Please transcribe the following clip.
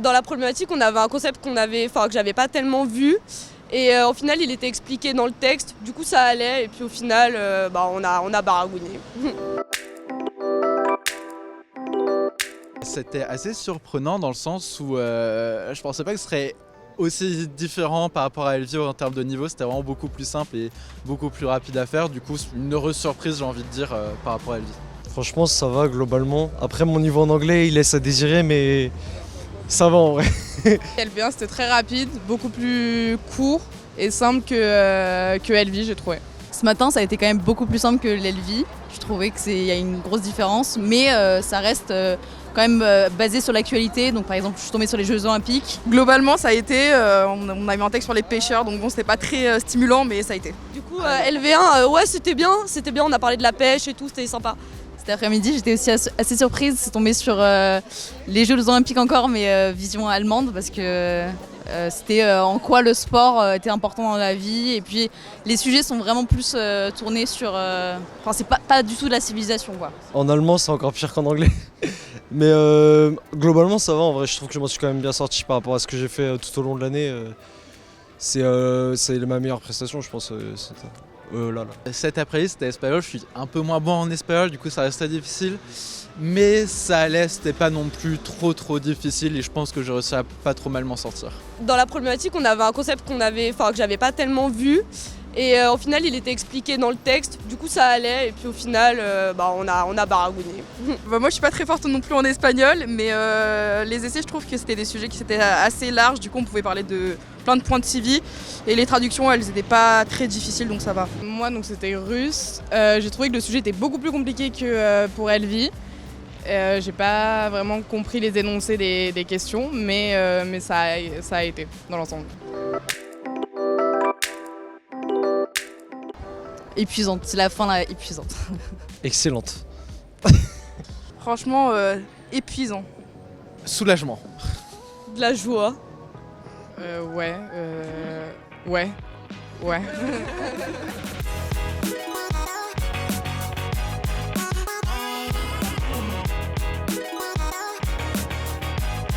Dans la problématique, on avait un concept que j'avais pas tellement vu. Et au final, il était expliqué dans le texte. Du coup, ça allait. Et puis au final, on a baragouiné. C'était assez surprenant dans le sens où je pensais pas que ce serait aussi différent par rapport à Elvie en termes de niveau. C'était vraiment beaucoup plus simple et beaucoup plus rapide à faire. Du coup, une heureuse surprise, j'ai envie de dire, par rapport à Elvie. Franchement, ça va globalement. Après, mon niveau en anglais, il laisse à désirer, mais ça va en vrai. LV1 c'était très rapide, beaucoup plus court et simple que LV, j'ai trouvé. Ce matin, ça a été quand même beaucoup plus simple que l'Elvie. Je trouvais qu'il y a une grosse différence, mais ça reste quand même basé sur l'actualité. Donc par exemple, je suis tombée sur les Jeux Olympiques. Globalement, ça a été, on avait un texte sur les pêcheurs, donc bon, c'était pas très stimulant, mais ça a été. Du coup, LV1, ouais, c'était bien, on a parlé de la pêche et tout, c'était sympa. Cet après-midi, j'étais aussi assez surprise, c'est tombé sur les Jeux Olympiques encore, mais vision allemande, parce que c'était en quoi le sport était important dans la vie. Et puis les sujets sont vraiment plus tournés sur... Enfin, c'est pas du tout de la civilisation, quoi. En allemand, c'est encore pire qu'en anglais. Mais globalement, ça va en vrai. Je trouve que je m'en suis quand même bien sorti par rapport à ce que j'ai fait tout au long de l'année. C'est ma meilleure prestation, je pense. Cet après-midi, c'était espagnol. Je suis un peu moins bon en espagnol, du coup, ça restait difficile. Mais ça allait, c'était pas non plus trop difficile et je pense que j'ai réussi à pas trop mal m'en sortir. Dans la problématique, on avait un concept que j'avais pas tellement vu. Et au final, il était expliqué dans le texte. Du coup, ça allait. Et puis au final, on a baragouiné. Moi, je suis pas très forte non plus en espagnol, mais les essais, je trouve que c'était des sujets qui étaient assez larges. Du coup, on pouvait parler de plein de points de civi. Et les traductions, elles étaient pas très difficiles, donc ça va. Moi, donc c'était russe. J'ai trouvé que le sujet était beaucoup plus compliqué que pour Elvie. J'ai pas vraiment compris les énoncés des questions, mais ça a été dans l'ensemble. Épuisante, c'est la fin là, épuisante. Excellente. Franchement, épuisant. Soulagement. De la joie. Ouais.